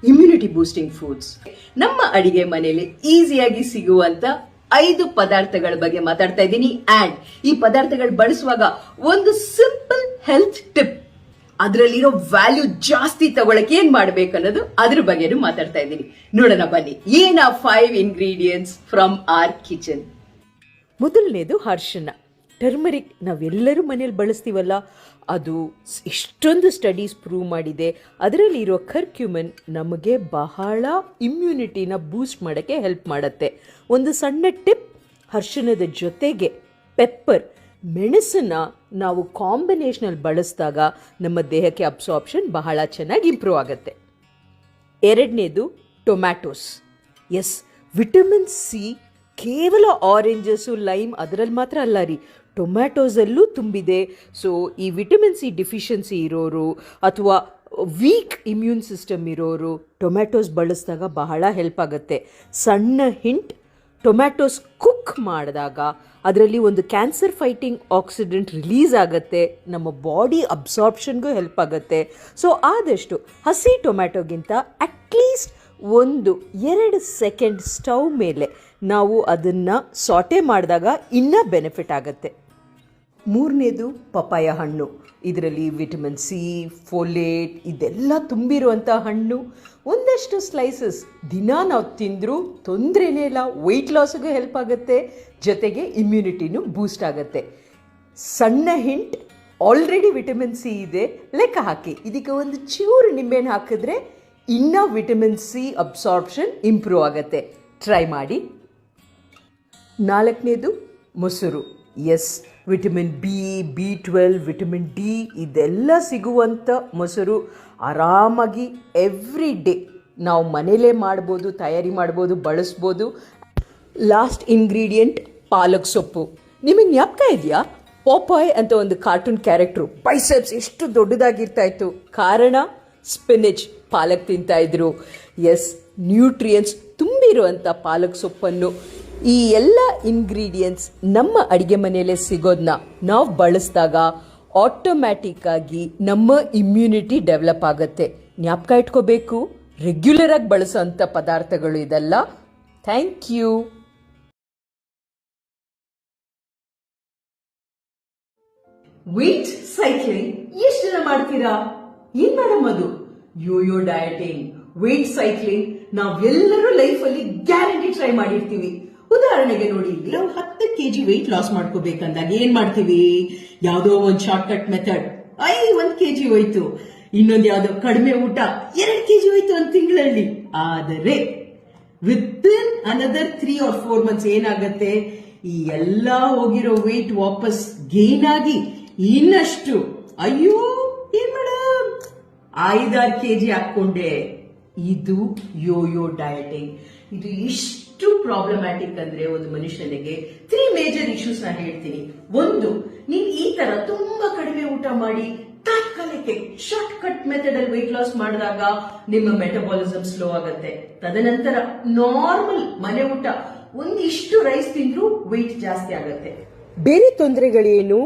Immunity boosting foods. ನಮ್ಮ ಅಡಿಗೆ ಮನೆಯಲ್ಲಿ ಈಸಿಯಾಗಿ ಸಿಗುವಂತ 5 ಪದಾರ್ಥಗಳ ಬಗ್ಗೆ ಮಾತಾಡ್ತಾ ಇದ್ದೀನಿ. ಅಂಡ್ ಈ ಪದಾರ್ಥಗಳು ಬಳಸುವಾಗ ಒಂದು ಸಿಂಪಲ್ ಹೆಲ್ತ್ ಟಿಪ್, ಅದರಲ್ಲಿರೋ ವ್ಯಾಲ್ಯೂ ಜಾಸ್ತಿ ತಗೊಳಕ್ ಏನ್ ಮಾಡ್ಬೇಕು ಅನ್ನೋದು ಅದ್ರ ಬಗ್ಗೆನೂ ಮಾತಾಡ್ತಾ ಇದ್ದೀನಿ. ನೋಡೋಣ ಬನ್ನಿ, ಏನ 5 ಇಂಗ್ರೀಡಿಯೆಂಟ್ಸ್ ಫ್ರಮ್ ಆರ್ ಕಿಚನ್. ಮೊದಲನೇದು ಅರಿಶಿನ, ಟರ್ಮರಿಕ್. ನಾವೆಲ್ಲರೂ ಮನೇಲಿ ಬಳಸ್ತೀವಲ್ಲ, ಅದು ಇಷ್ಟೊಂದು ಸ್ಟಡೀಸ್ ಪ್ರೂವ್ ಮಾಡಿದೆ. ಅದರಲ್ಲಿರೋ ಕರ್ಕ್ಯುಮಿನ್ ನಮಗೆ ಬಹಳ ಇಮ್ಯುನಿಟಿನ ಬೂಸ್ಟ್ ಮಾಡೋಕ್ಕೆ ಹೆಲ್ಪ್ ಮಾಡುತ್ತೆ. ಒಂದು ಸಣ್ಣ ಟಿಪ್, ಅರಿಶಿನದ ಜೊತೆಗೆ ಪೆಪ್ಪರ್, ಮೆಣಸನ್ನ ನಾವು ಕಾಂಬಿನೇಷನಲ್ಲಿ ಬಳಸಿದಾಗ ನಮ್ಮ ದೇಹಕ್ಕೆ ಅಬ್ಸಾರ್ಪ್ಷನ್ ಬಹಳ ಚೆನ್ನಾಗಿ ಇಂಪ್ರೂವ್ ಆಗುತ್ತೆ. ಎರಡನೇದು ಟೊಮ್ಯಾಟೋಸ್. ಎಸ್, ವಿಟಮಿನ್ ಸಿ ಕೇವಲ ಆರೆಂಜಸ್ಸು, ಲೈಮ್ ಅದರಲ್ಲಿ ಮಾತ್ರ ಅಲ್ಲ ರೀ, ಟೊಮ್ಯಾಟೋಸಲ್ಲೂ ತುಂಬಿದೆ. ಸೊ ಈ ವಿಟಮಿನ್ ಸಿ ಡಿಫಿಷಿಯನ್ಸಿ ಇರೋರು ಅಥವಾ ವೀಕ್ ಇಮ್ಯೂನ್ ಸಿಸ್ಟಮ್ ಇರೋರು ಟೊಮ್ಯಾಟೋಸ್ ಬಳಸಿದಾಗ ಬಹಳ ಹೆಲ್ಪ್ ಆಗುತ್ತೆ. ಸಣ್ಣ ಹಿಂಟ್, ಟೊಮ್ಯಾಟೋಸ್ ಕುಕ್ ಮಾಡಿದಾಗ ಅದರಲ್ಲಿ ಒಂದು ಕ್ಯಾನ್ಸರ್ ಫೈಟಿಂಗ್ ಆಕ್ಸಿಡೆಂಟ್ ರಿಲೀಸ್ ಆಗುತ್ತೆ, ನಮ್ಮ ಬಾಡಿ ಅಬ್ಸಾರ್ಪ್ಷನ್ಗೂ ಹೆಲ್ಪ್ ಆಗುತ್ತೆ. ಸೊ ಆದಷ್ಟು ಹಸಿ ಟೊಮ್ಯಾಟೋಗಿಂತ ಅಟ್ಲೀಸ್ಟ್ 1-2 ಸೆಕೆಂಡ್ ಸ್ಟವ್ ಮೇಲೆ ನಾವು ಅದನ್ನು ಸಾಟೆ ಮಾಡಿದಾಗ ಇನ್ನೂ ಬೆನಿಫಿಟ್ ಆಗುತ್ತೆ. ಮೂರನೇದು ಪಪಾಯ ಹಣ್ಣು. ಇದರಲ್ಲಿ ವಿಟಮಿನ್ ಸಿ, ಫೋಲೇಟ್ ಇದೆಲ್ಲ ತುಂಬಿರುವಂಥ ಹಣ್ಣು. ಒಂದಷ್ಟು ಸ್ಲೈಸಸ್ ದಿನ ನಾವು ತಿಂದರೂ ತೊಂದರೆನೇ ಇಲ್ಲ, ವೆಯ್ಟ್ ಲಾಸ್ಗೂ ಹೆಲ್ಪ್ ಆಗುತ್ತೆ, ಜೊತೆಗೆ ಇಮ್ಯುನಿಟಿನೂ ಬೂಸ್ಟ್ ಆಗುತ್ತೆ. ಸಣ್ಣ ಹಿಂಟ್, ಆಲ್ರೆಡಿ ವಿಟಮಿನ್ ಸಿ ಇದೆ, ಲೆಕ್ಕ ಹಾಕಿ ಇದಕ್ಕೆ ಒಂದು ಚೂರು ನಿಂಬೆಹಣ್ಣು ಹಾಕಿದ್ರೆ ಇನ್ನೂ ವಿಟಮಿನ್ ಸಿ ಅಬ್ಸಾರ್ಪ್ಷನ್ ಇಂಪ್ರೂವ್ ಆಗುತ್ತೆ. ಟ್ರೈ ಮಾಡಿ. ನಾಲ್ಕನೇದು ಮೊಸರು. S, vitamin B12, vitamin D ಇದೆಲ್ಲ ಸಿಗುವಂಥ ಮೊಸರು ಆರಾಮಾಗಿ ಎವ್ರಿ ಡೇ ನಾವು ಮನೇಲೇ ಮಾಡ್ಬೋದು, ತಯಾರಿ ಮಾಡ್ಬೋದು, ಬಳಸ್ಬೋದು. ಲಾಸ್ಟ್ ಇಂಗ್ರೀಡಿಯೆಂಟ್ ಪಾಲಕ್ ಸೊಪ್ಪು. ನಿಮಗೆ ಜ್ಞಾಪಕ ಇದೆಯಾ, ಪಾಪಾಯ್ ಅಂತ ಒಂದು ಕಾರ್ಟೂನ್ ಕ್ಯಾರೆಕ್ಟ್ರು, ಬೈಸೆಪ್ಸ್ ಎಷ್ಟು ದೊಡ್ಡದಾಗಿರ್ತಾ ಇತ್ತು, ಕಾರಣ ಸ್ಪಿನಿಚ್, ಪಾಲಕ್ ತಿಂತಾ ಇದ್ರು. ಎಸ್, ನ್ಯೂಟ್ರಿಯೆಂಟ್ಸ್ ತುಂಬಿರುವಂಥ ಪಾಲಕ್ ಸೊಪ್ಪನ್ನು, ಈ ಎಲ್ಲ ಇಂಗ್ರೀಡಿಯೆಂಟ್ಸ್ ನಮ್ಮ ಅಡಿಗೆ ಮನೆಯಲ್ಲೇ ಸಿಗೋದನ್ನ ನಾವು ಬಳಸಿದಾಗ ಆಟೋಮ್ಯಾಟಿಕ್ ಆಗಿ ನಮ್ಮ ಇಮ್ಯುನಿಟಿ ಡೆವಲಪ್ ಆಗುತ್ತೆ. ಜ್ಞಾಪಕ ಇಟ್ಕೋಬೇಕು, ರೆಗ್ಯುಲರ್ ಆಗಿ ಬಳಸೋಂಥ ಪದಾರ್ಥಗಳು ಇದೆಲ್ಲ. Thank you. ವೇಟ್ ಸೈಕ್ಲಿಂಗ್ ಎಷ್ಟು ಜನ ಮಾಡ್ತೀರಾ? ಏನ್ ಮೇಡಮ್ ಅದು? ಯೋಯೋ ಡಯಟಿಂಗ್, ವೇಟ್ ಸೈಕ್ಲಿಂಗ್ ನಾವೆಲ್ಲರೂ ಲೈಫಲ್ಲಿ ಗ್ಯಾರಂಟಿ ಟ್ರೈ ಮಾಡಿರ್ತೀವಿ. ಉದಾಹರಣೆಗೆ ನೋಡಿ, ನಾವು 10 kg ವೆಯ್ಟ್ ಲಾಸ್ ಮಾಡ್ಕೋಬೇಕಂದಾಗ ಏನ್ ಮಾಡ್ತೀವಿ? ಯಾವ್ದೋ ಒಂದು ಶಾರ್ಟ್ ಕಟ್ ಮೆಥಡ್, 1 kg ಹೋಯ್ತು, ಇನ್ನೊಂದು ಯಾವ್ದೋ ಕಡಿಮೆ ಊಟ 2 kg ಹೋಯ್ತು ಒಂದು ತಿಂಗಳಲ್ಲಿ. ಆದರೆ ವಿತಿನ್ ಅನದರ್ 3 or 4 months ಏನಾಗತ್ತೆ, ಈ ಎಲ್ಲಾ ಹೋಗಿರೋ ವೆಯ್ಟ್ ವಾಪಸ್ ಗೇನ್ ಆಗಿ ಇನ್ನಷ್ಟು, ಅಯ್ಯೋ ಏನ್ ಮೇಡಮ್ 5-6 kg ಹಾಕೊಂಡೆ. ಇದು ಯೋಯೋ ಡಯಟಿಂಗ್. ಇದು ಎಷ್ಟು ಪ್ರಾಬ್ಲಮ್ಯಾಟಿಕ್ ಅಂದ್ರೆ ಒಂದು ಮನುಷ್ಯನಿಗೆ 3 ಮೇಜರ್ ಇಶ್ಯೂಸ್ ನಾನು ಹೇಳ್ತೀನಿ. ಒಂದು, ನೀವು ಈ ತರ ತುಂಬಾ ಕಡಿಮೆ ಊಟ ಮಾಡಿ ತಾತ್ಕಾಲಿಕ ಶಾರ್ಟ್ ಕಟ್ ಮೆಥಡ್ ಅಲ್ಲಿ ವೆಯ್ಟ್ ಲಾಸ್ ಮಾಡಿದಾಗ ನಿಮ್ಮ ಮೆಟಬಾಲಿಸಮ್ ಸ್ಲೋ ಆಗುತ್ತೆ. ತದನಂತರ ನಾರ್ಮಲ್ ಮನೆ ಊಟ ಒಂದಿಷ್ಟು ರೈಸ್ ತಿಂದ್ರೂ ವೆಯ್ಟ್ ಜಾಸ್ತಿ ಆಗುತ್ತೆ. ಬೇರೆ ತೊಂದರೆಗಳೇನು?